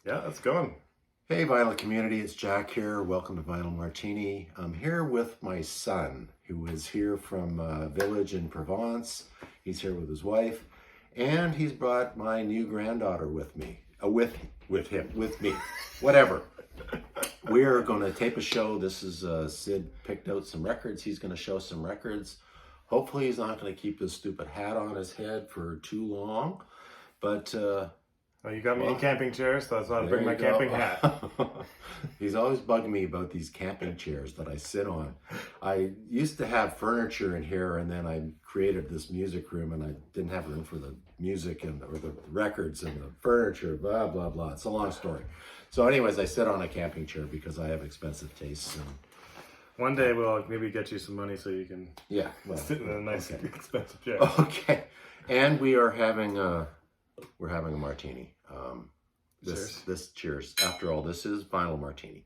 Yeah, let's go. Hey, Vinyl community, it's Jack here. Welcome to Vinyl Martini. I'm here with my son, who is here from a village in Provence. He's here with his wife, and he's brought my new granddaughter with me. With me, whatever. We are going to tape a show. This is Sid picked out some records. He's going to show some records. Hopefully, he's not going to keep this stupid hat on his head for too long, but. Well, you got me in camping chairs, so I thought I'd bring my camping hat. He's always bugging me about these camping chairs that I sit on. I used to have furniture in here, and then I created this music room, and I didn't have room for the music or the records and the furniture, blah, blah, blah. It's a long story. So anyways, I sit on a camping chair because I have expensive tastes. And one day we'll maybe get you some money so you can sit in a nice, expensive chair. Okay. And we're having a martini. Cheers. After all, this is Vinyl Martini.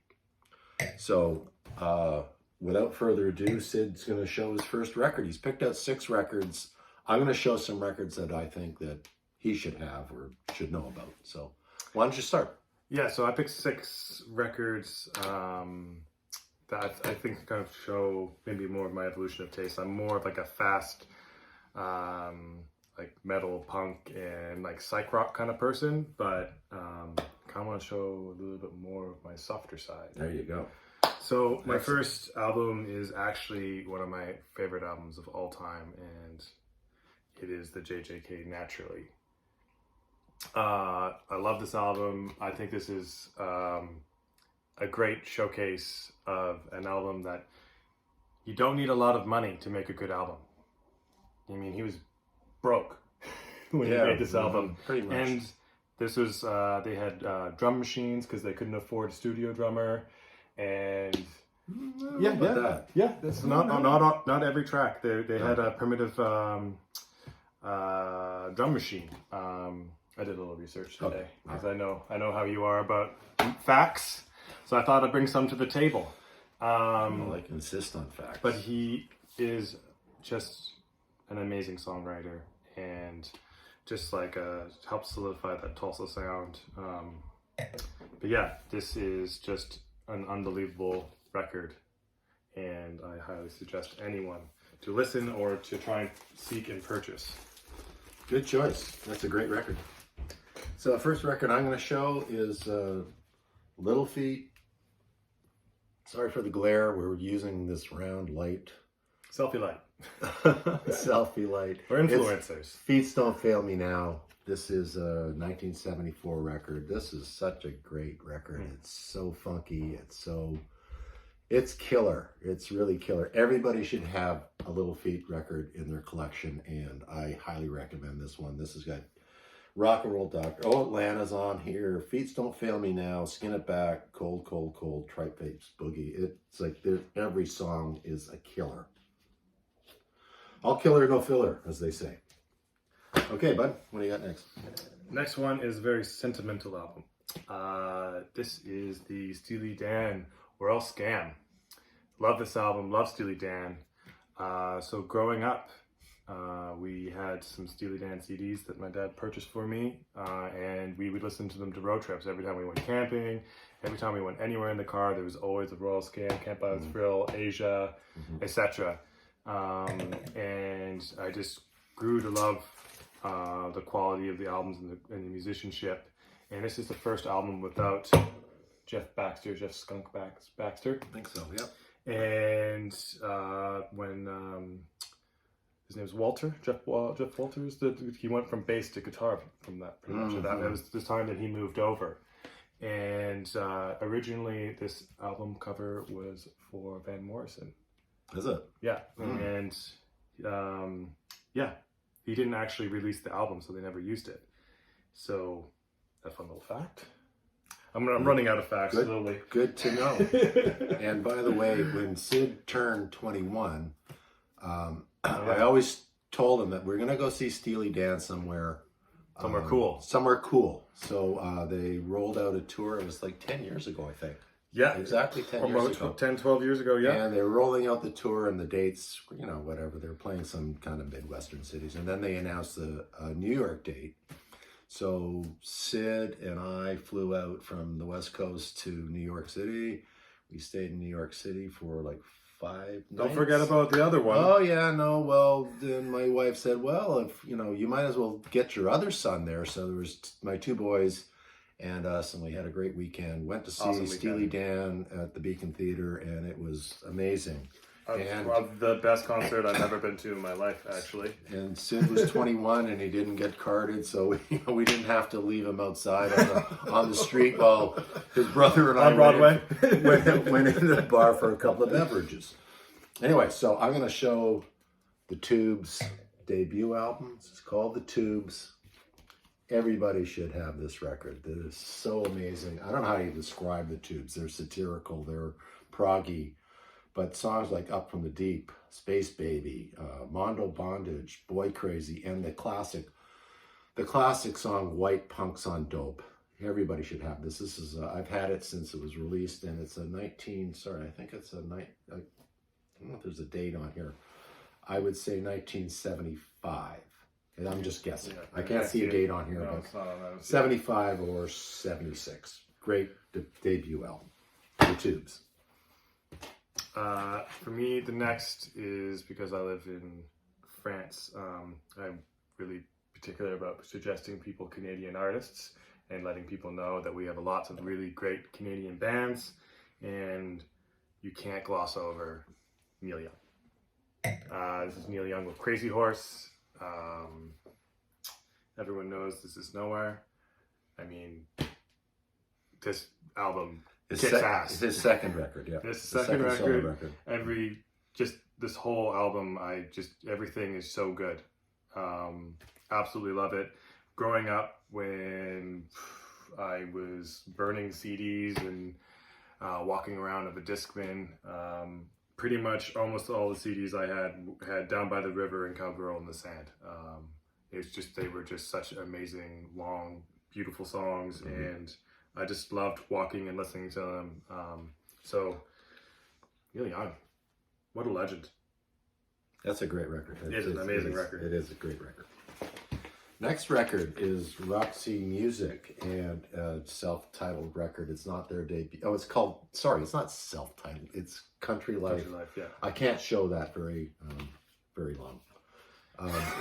So, without further ado, Sid's going to show his first record. He's picked out 6 records. I'm going to show some records that I think that he should have or should know about. So, why don't you start? Yeah, so I picked 6 records that I think kind of show maybe more of my evolution of taste. I'm more of like a fast, like metal, punk, and like psych rock kind of person, but kind of want to show a little bit more of my softer side. There you go. So my first album is actually one of my favorite albums of all time, and it is the JJK Naturally. I love this album. I think this is a great showcase of an album that you don't need a lot of money to make a good album. I mean, he was broke when he made this album, pretty much. And this was they had drum machines because they couldn't afford a studio drummer, and that's not every track. They had a primitive drum machine. I did a little research today because I know how you are about facts, so I thought I'd bring some to the table. I insist on facts. But he is just an amazing songwriter, and just like helps solidify that Tulsa sound. But yeah, this is just an unbelievable record, and I highly suggest anyone to listen or to try and seek and purchase. Good choice. That's a great record. So the first record I'm going to show is Little Feat. Sorry for the glare. We're using this round light. Selfie light. Selfie light. We're influencers. Feats Don't Fail Me Now. This is a 1974 record. This is such a great record. It's so funky. It's killer. It's really killer. Everybody should have a Little Feat record in their collection, and I highly recommend this one. This has got Rock and Roll Doctor. Oh, Atlanta's on here. Feats Don't Fail Me Now. Skin It Back. Cold, Cold, Cold. Tripe Face Boogie. It's like every song is a killer. All killer, no filler, as they say. Okay, bud, what do you got next? Next one is a very sentimental album. This is the Steely Dan We're All Scam. Love this album, love Steely Dan. So growing up, we had some Steely Dan CDs that my dad purchased for me, and we would listen to them to road trips. Every time we went camping, every time we went anywhere in the car, there was always a Royal Scam, Camp Out Thrill, Asia, etc. And I just grew to love the quality of the albums and the musicianship. And this is the first album without Jeff Skunk Baxter. I think so, yeah. And when his name was Walter, Jeff Walters, he went from bass to guitar from that, pretty much. That was the time that he moved over. And originally this album cover was for Van Morrison. Is it? Yeah, and he didn't actually release the album, so they never used it. So, a fun little fact. I'm running out of facts slowly. Good to know. And by the way, when Sid turned 21, I always told him that we're going to go see Steely Dan somewhere. Somewhere cool. Somewhere cool. So they rolled out a tour. It was like 10 years ago, I think. Yeah. Exactly 10 years ago. 10, 12 years ago, yeah. And they were rolling out the tour and the dates, whatever. They were playing some kind of Midwestern cities. And then they announced a New York date. So Sid and I flew out from the West Coast to New York City. We stayed in New York City for like 5 Don't nights. forget about the other one. Oh yeah, no. Well, then my wife said, "Well, if you might as well get your other son there." So there was my 2 boys and us, and we had a great weekend. Went to see Awesome Steely weekend. Dan at the Beacon Theater, and it was amazing. The best concert I've ever been to in my life, actually. And Sid was 21 and he didn't get carded, so we didn't have to leave him outside on the street while his brother and I On Broadway? went into the bar for a couple of beverages. Anyway, so I'm going to show the Tubes' debut album. It's called The Tubes. Everybody should have this record. It is so amazing. I don't know how you describe the Tubes. They're satirical, they're proggy. But songs like Up From the Deep, Space Baby, Mondo Bondage, Boy Crazy, and the classic song White Punks on Dope. Everybody should have this. This is I've had it since it was released, and it's I think it's I don't know if there's a date on here. I would say 1975. And I'm just guessing. Yeah, I can't see a date on here, No, but it's not on that. 75 or 76. Great debut album. The Tubes. For me, the next is because I live in France. I'm really particular about suggesting people Canadian artists and letting people know that we have lots of really great Canadian bands, and you can't gloss over Neil Young. This is Neil Young with Crazy Horse. Everyone knows This Is Nowhere. I mean, this album kicks ass. It's his second record, yeah. This The second solo record. This whole album, everything is so good. Absolutely love it. Growing up, when I was burning CDs and walking around with a Discman, pretty much almost all the CDs I had Down by the River and Cowgirl in the Sand. They were just such amazing, long, beautiful songs, and I just loved walking and listening to them. So, Neil Young, what a legend. That's a great record. It is an amazing record. It is a great record. Next record is Roxy Music and a self-titled record. It's not their debut. Oh, it's not self-titled. It's Country Life. Country Life, yeah. I can't show that very long.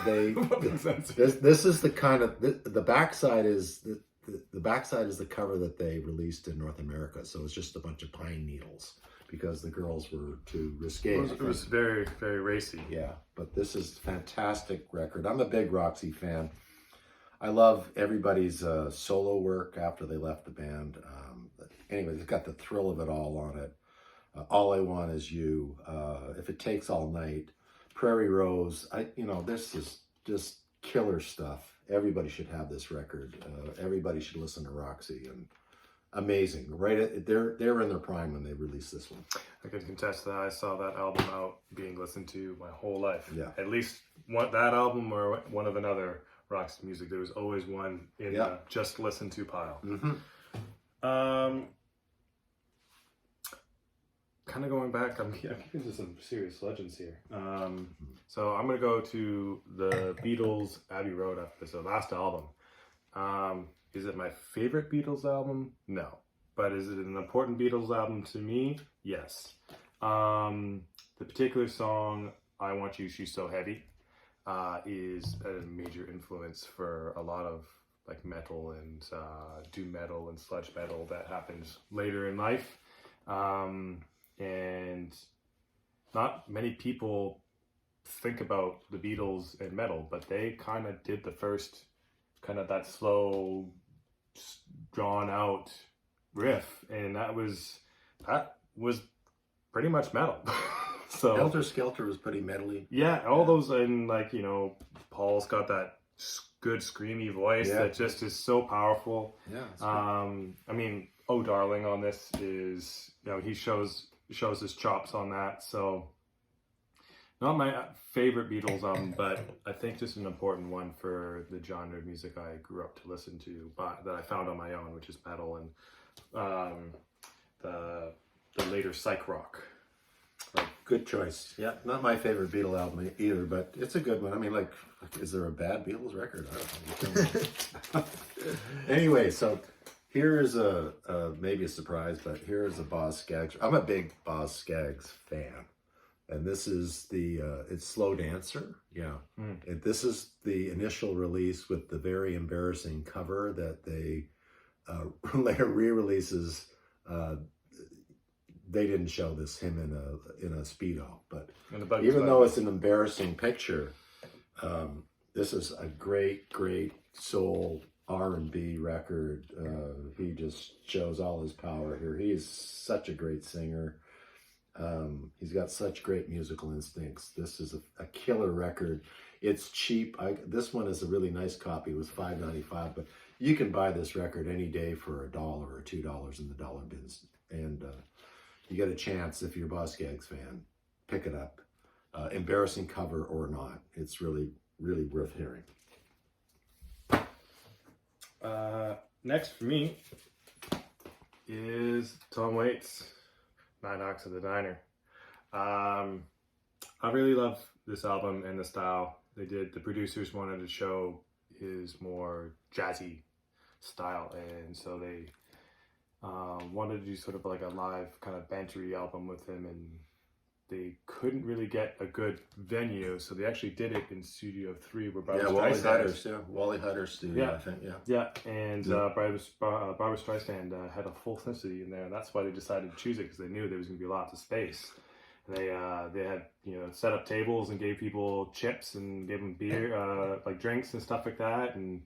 This is the kind of the backside is the backside is the cover that they released in North America. So it's just a bunch of pine needles because the girls were too risque. It was very, very racy. Yeah, but this is a fantastic record. I'm a big Roxy fan. I love everybody's solo work after they left the band. Anyway, it's got the thrill of it all on it. All I Want Is You. If It Takes All Night. Prairie Rose. This is just killer stuff. Everybody should have this record. Everybody should listen to Roxy. And amazing, right? They're in their prime when they released this one. I can contest that. I saw that album out being listened to my whole life. Yeah. At least that album or one of another Roxy music. There was always one in the just listen to pile. Mm-hmm. Kind of going back, I'm getting into some serious legends here. So I'm going to go to the Beatles' Abbey Road after this, their last album. Is it my favorite Beatles album? No. But is it an important Beatles album to me? Yes. The particular song, I Want You, She's So Heavy, is a major influence for a lot of like metal and doom metal and sludge metal that happened later in life. And not many people think about the Beatles and metal, but they kind of did the first kind of that slow, drawn out riff, and that was pretty much metal. So Helter Skelter was pretty metally. Yeah, all those, and Paul's got that good screamy voice that just is so powerful. Yeah. Oh Darling on this is, he shows his chops on that. So not my favorite Beatles album, but I think just an important one for the genre of music I grew up to listen to, that I found on my own, which is metal and the later psych rock, like Good choice. Yeah, not my favorite Beatle album either, but it's a good one. I mean, like, is there a bad Beatles record? I don't know. Anyway, so here is maybe a surprise, but here is a Boz Scaggs. I'm a big Boz Scaggs fan, and this is it's Slow Dancer. Yeah, and this is the initial release with the very embarrassing cover that they later re-releases. They didn't show him in a Speedo, but even though it's an embarrassing picture, this is a great soul R&B record. He just shows all his power here. He is such a great singer. He's got such great musical instincts. This is a killer record. It's cheap. This one is a really nice copy. It was $5.95, but you can buy this record any day for $1 or $2 in the dollar bins. And you get a chance, if you're a Boz Scaggs fan, pick it up. Embarrassing cover or not, it's really worth hearing. Next for me is Tom Waits, Night Hawks of the Diner. I really love this album and the style they did. The producers wanted to show his more jazzy style, and so they wanted to do sort of like a live kind of bantery album with him, and they couldn't really get a good venue, so they actually did it in Studio 3 where Barbra Streisand. Wally Heider's studio, I think, and Barbra Streisand had a full Symphony in there, and that's why they decided to choose it, because they knew there was going to be lots of space. And they had set up tables and gave people chips and gave them beer, like drinks and stuff like that, and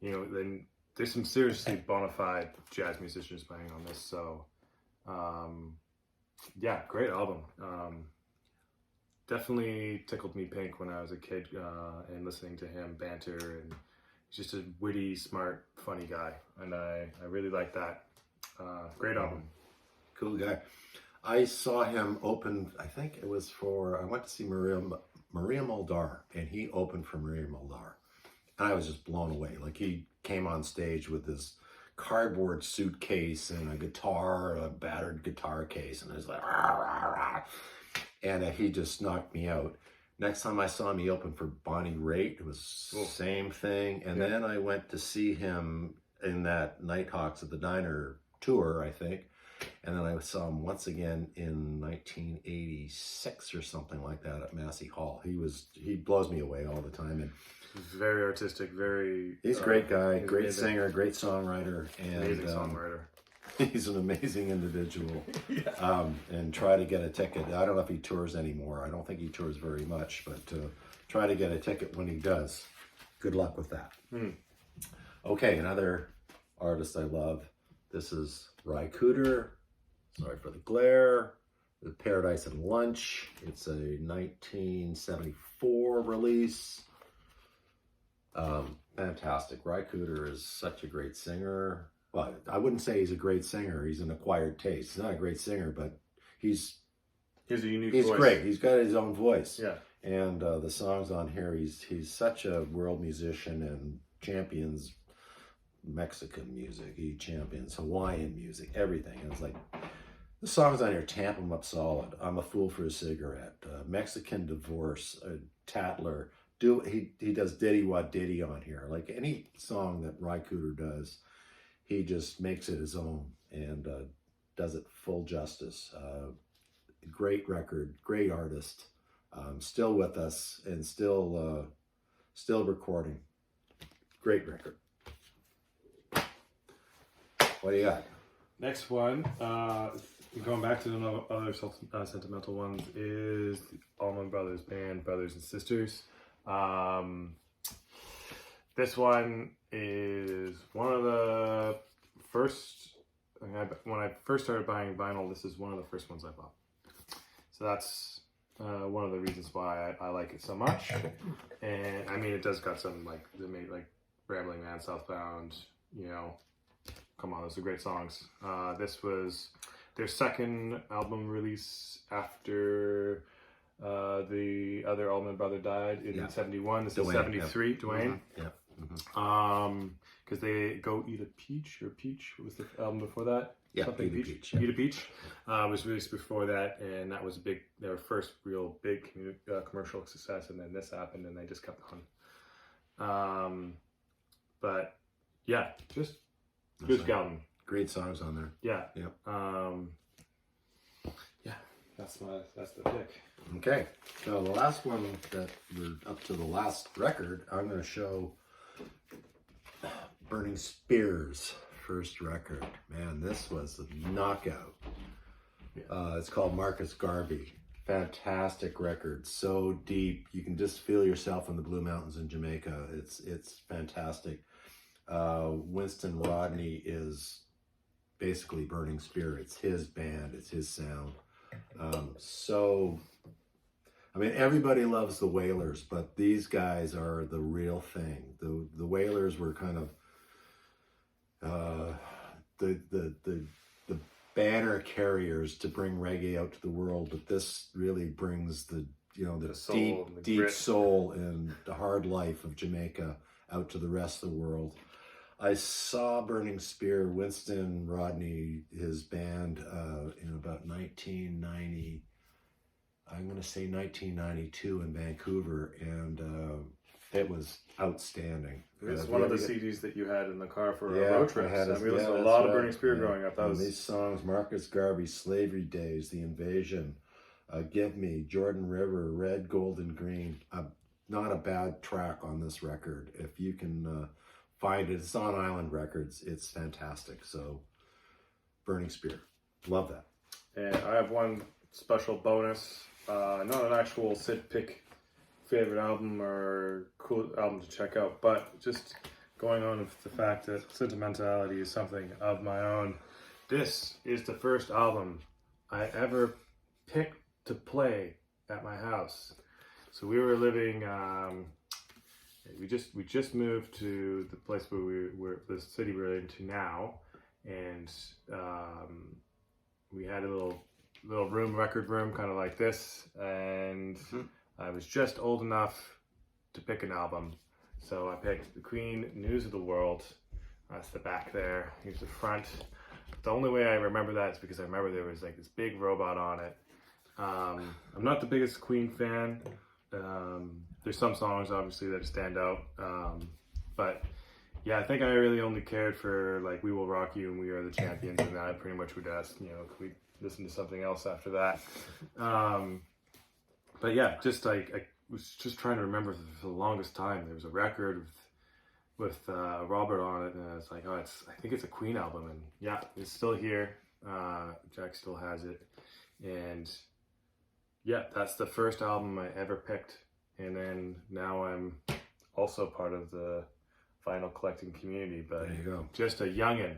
then there's some seriously bona fide jazz musicians playing on this, so great album. Definitely tickled me pink when I was a kid, and listening to him banter, and he's just a witty, smart, funny guy, and I really like that. Great album. Cool guy. I saw him open, I think it was I went to see Maria Muldaur, and he opened for Maria Muldaur. And I was just blown away. Like, he came on stage with this cardboard suitcase and a guitar, a battered guitar case, and it was like, rah, rah, rah. And he just knocked me out. Next time I saw him, he opened for Bonnie Raitt. It was the same thing. And then I went to see him in that Nighthawks at the Diner tour, I think. And then I saw him once again in 1986 or something like that at Massey Hall. He blows me away all the time. And he's very artistic, he's a great guy, great amazing singer, great songwriter, and amazing songwriter. He's an amazing individual. And try to get a ticket. I don't know if he tours anymore. I don't think he tours very much, but try to get a ticket when he does. Good luck with that. Okay, another artist I love. This is Cooter. Sorry for the glare. The Paradise and Lunch. It's a 1974 release. Fantastic. Cooter is such a great singer. Well, I wouldn't say he's a great singer. He's an acquired taste. He's not a great singer, but he's a unique voice. He's great. He's got his own voice. Yeah. And the songs on here, he's such a world musician and champions Mexican music. He champions Hawaiian music, everything. And it's like, the songs on here tamp him up solid. I'm a Fool for a Cigarette, Mexican Divorce, Tatler. He does Diddy Wah Diddy on here. Like, any song that Cooter does, he just makes it his own and does it full justice. Great record, great artist, still with us and still recording. Great record. What do you got? Next one, going back to the other sentimental ones, is the Allman Brothers Band, Brothers and Sisters. This one is one of the first, when I first started buying vinyl, this is one of the first ones I bought. So that's one of the reasons why I like it so much. And I mean, it does got some, like, they made, like, Rambling Man, Southbound, come on, those are great songs. This was their second album release after the other Allman brother died in 71. This is 73, Dwayne. Yeah. Because because they Go Eat a Peach, or Peach was the album before that. Yeah, Something Eat a Peach. Peach, yeah. Eat a Peach was released before that, and that was their first real big commercial success. And then this happened, and they just kept on. But yeah, just good album. Great songs on there. Yeah. Yep. Yeah, that's the pick. Okay, so the last one that we're up to, the last record, I'm going to show Burning Spear's first record. Man, this was a knockout. Yeah. It's called Marcus Garvey. Fantastic record, so deep. You can just feel yourself in the Blue Mountains in Jamaica. It's fantastic. Winston Rodney is basically Burning Spear. It's his band, it's his sound. I mean, everybody loves the Wailers, but these guys are the real thing. The Wailers were kind of the banner carriers to bring reggae out to the world, but this really brings the soul, deep soul and the hard life of Jamaica out to the rest of the world. I saw Burning Spear, Winston Rodney, his band, in about 1990. I'm going to say 1992 in Vancouver, and it was outstanding. It's one of the CDs that you had in the car for Yeah, road trips. I We listened to a that's lot of right. Burning Spear Yeah. growing up. And these songs, Marcus Garvey, Slavery Days, The Invasion, Give Me, Jordan River, Red, Gold, and Green. Not a bad track on this record. If you can find it, it's on Island Records. It's fantastic. So, Burning Spear. Love that. And I have one special bonus. Not an actual Sid pick favorite album or cool album to check out, but just going on with the fact that sentimentality is something of my own. This is the first album I ever picked to play at my house. So we were living, we just moved to the place where the city we're into now, and we had a little record room, kind of like this, and I was just old enough to pick an album, so I picked the Queen News of the World. That's the back there. Here's the front. The only way I remember that is because I remember there was like this big robot on it. I'm not the biggest Queen fan. There's some songs obviously that stand out, but yeah, I think I really only cared for like We Will Rock You and We Are the Champions, and then I pretty much would ask, could we listen to something else after that? But yeah, just like I was just trying to remember for the longest time. There was a record with Robert on it, and I was like, I think it's a Queen album, and yeah, it's still here. Jack still has it, and yeah, that's the first album I ever picked, and then now I'm also part of the vinyl collecting community, but There you go. just a youngin'.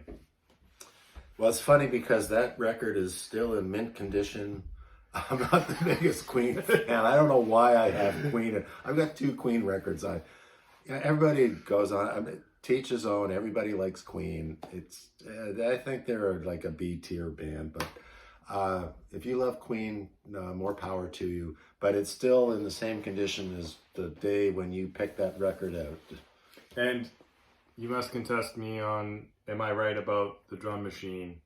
Well, it's funny because that record is still in mint condition. I'm not the biggest Queen fan. I don't know why I have Queen. I've got 2 Queen records. Everybody goes on. I mean, teach his own. Everybody likes Queen. I think they're like a B tier band, but if you love Queen, more power to you. But it's still in the same condition as the day when you picked that record out. And you must contest me on, am I right about the drum machine?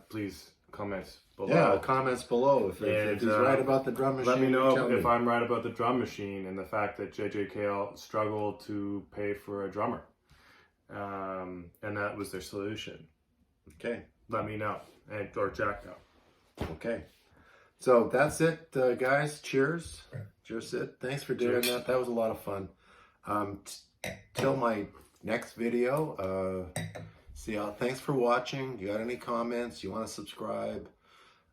Please comment below. Yeah, comments below if he's right about the drum machine. Let me know tell if me. I'm right about the drum machine and the fact that JJ Cale struggled to pay for a drummer. And that was their solution. Okay. Let me know. Or Jack know. Okay. So that's it, guys. Cheers. Cheers, Sid. Thanks for doing Cheers. that. That was a lot of fun. Till my next video, thanks for watching. You got any comments? You want to subscribe?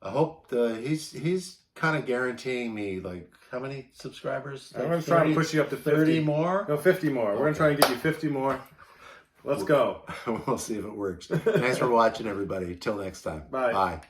I hope he's kind of guaranteeing me, like, how many subscribers? I'm going to try and push you up to 50. 30 more? No, 50 more. We're going to try and get you 50 more. Let's go. We'll see if it works. Thanks for watching, everybody. Till next time. Bye. Bye.